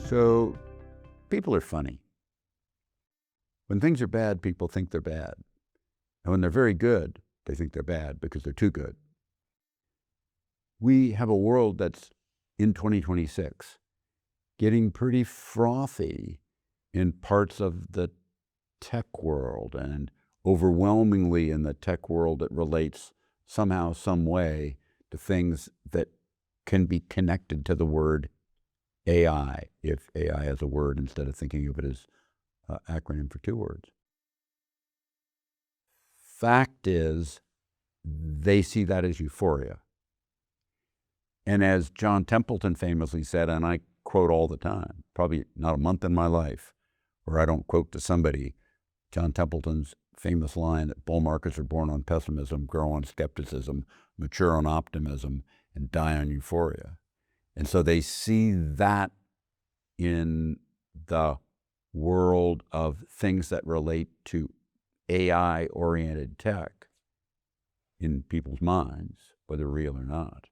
So people are funny. When things are bad, people think they're bad. And when they're very good, they think they're bad because they're too good. We have a world that's in 2026 getting pretty frothy in parts of the tech world, and overwhelmingly in the tech world it relates somehow, some way to things that can be connected to the word AI, if AI is a word instead of thinking of it as an acronym for two words. Fact is, they see that as euphoria. And as John Templeton famously said, and I quote all the time, probably not a month in my life where I don't quote to somebody John Templeton's famous line that bull markets are born on pessimism, grow on skepticism, mature on optimism, and die on euphoria. And so they see that in the world of things that relate to AI-oriented tech in people's minds, whether real or not.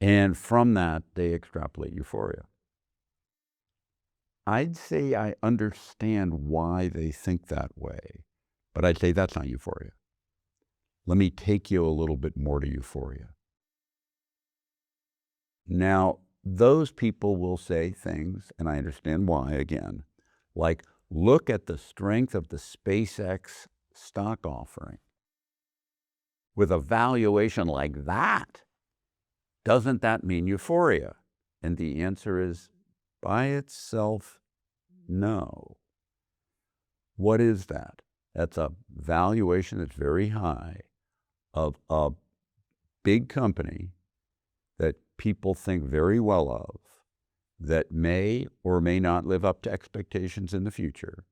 And from that, they extrapolate euphoria. I'd say I understand why they think that way, but I'd say that's not euphoria. Let me take you a little bit more to euphoria. Now, those people will say things, and I understand why, again, like, look at the strength of the SpaceX stock offering. With a valuation like that, doesn't that mean euphoria? And the answer is, by itself, no. What is that? That's a valuation that's very high of a big company that people think very well of, that may or may not live up to expectations in the future.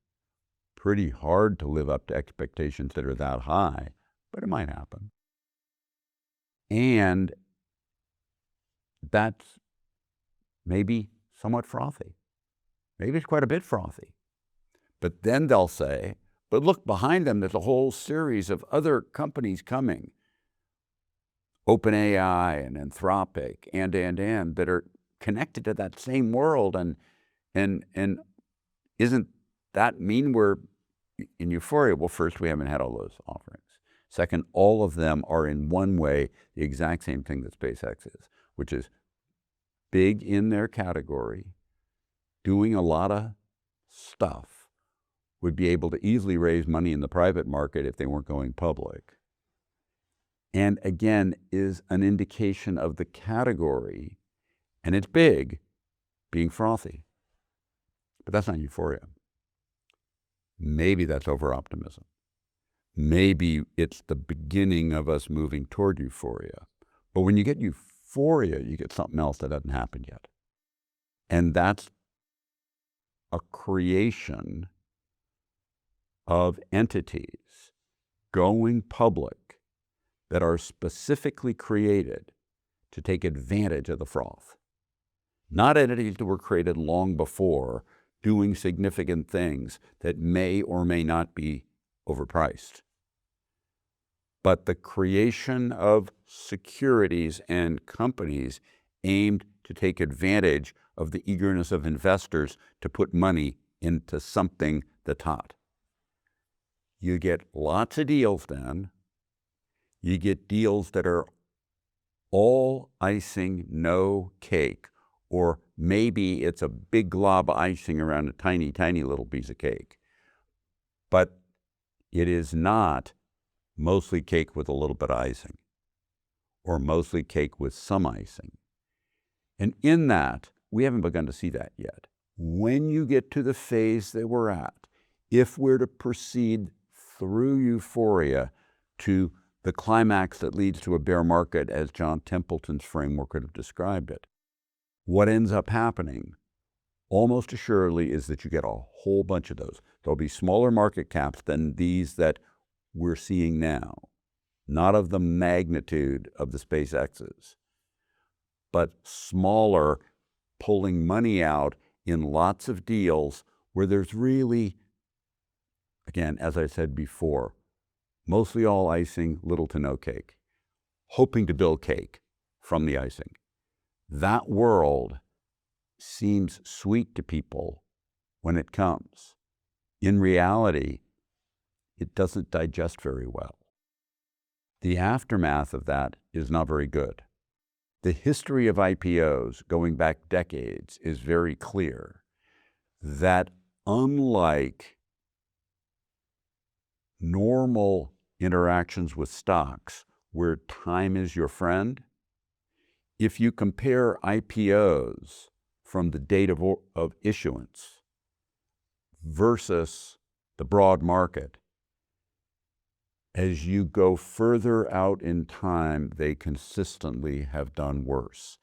Pretty hard to live up to expectations that are that high, but it might happen. And that's maybe somewhat frothy. Maybe it's quite a bit frothy. But then they'll say, but look, behind them, there's a whole series of other companies coming. OpenAI and Anthropic and that are connected to that same world. And isn't that mean we're in euphoria? Well, first, we haven't had all those offerings. Second, all of them are in one way the exact same thing that SpaceX is, which is big in their category, doing a lot of stuff, would be able to easily raise money in the private market if they weren't going public. And again, is an indication of the category, and it's big, being frothy. But that's not euphoria. Maybe that's over-optimism. Maybe it's the beginning of us moving toward euphoria. But when you get euphoria, you get something else that hasn't happened yet. And that's a creation of entities going public that are specifically created to take advantage of the froth. Not entities that were created long before doing significant things that may or may not be overpriced. But the creation of securities and companies aimed to take advantage of the eagerness of investors to put money into something that's hot. You get lots of deals then. You get deals that are all icing, no cake, or maybe it's a big glob of icing around a tiny, tiny little piece of cake. But it is not mostly cake with a little bit of icing, or mostly cake with some icing. And in that, we haven't begun to see that yet. When you get to the phase that we're at, if we're to proceed through euphoria to the climax that leads to a bear market, as John Templeton's framework would have described it, what ends up happening almost assuredly is that you get a whole bunch of those. There'll be smaller market caps than these that we're seeing now, not of the magnitude of the SpaceX's, but smaller, pulling money out in lots of deals where there's really, again, as I said before, mostly all icing, little to no cake, hoping to build cake from the icing. That world seems sweet to people when it comes. In reality, it doesn't digest very well. The aftermath of that is not very good. The history of IPOs, going back decades, is very clear that unlike normal interactions with stocks where time is your friend, if you compare IPOs from the date of issuance versus the broad market, as you go further out in time, they consistently have done worse.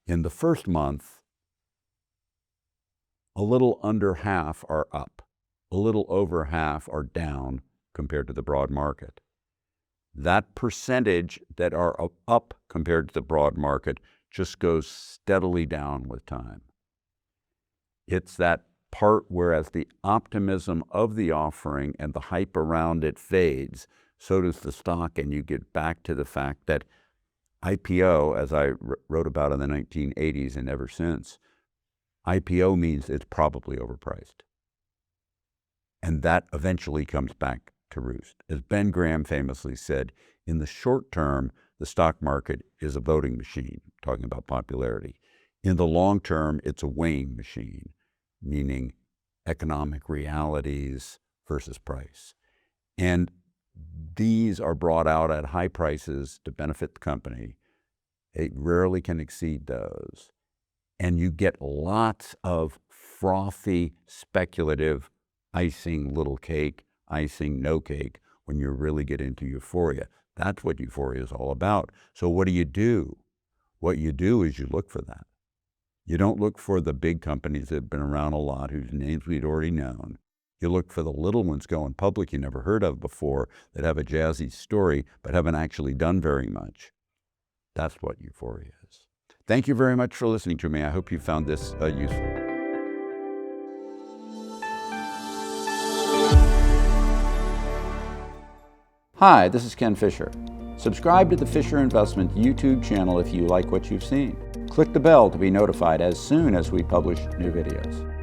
In the first month, a little under half are up, a little over half are down compared to the broad market. That percentage that are up compared to the broad market just goes steadily down with time. It's that part where as the optimism of the offering and the hype around it fades, so does the stock, and you get back to the fact that IPO, as I wrote about in the 1980s and ever since, IPO means it's probably overpriced. And that eventually comes back to roost. As Ben Graham famously said, in the short term, the stock market is a voting machine, talking about popularity. In the long term, it's a weighing machine, meaning economic realities versus price. And these are brought out at high prices to benefit the company. It rarely can exceed those. And you get lots of frothy, speculative, icing little cake, icing no cake when you really get into euphoria. That's what euphoria is all about. So what do? What you do is you look for that. You don't look for the big companies that have been around a lot, whose names we'd already known. You look for the little ones going public you never heard of before, that have a jazzy story but haven't actually done very much. That's what euphoria is. Thank you very much for listening to me. I hope you found this useful. Hi, this is Ken Fisher. Subscribe to the Fisher Investment YouTube channel if you like what you've seen. Click the bell to be notified as soon as we publish new videos.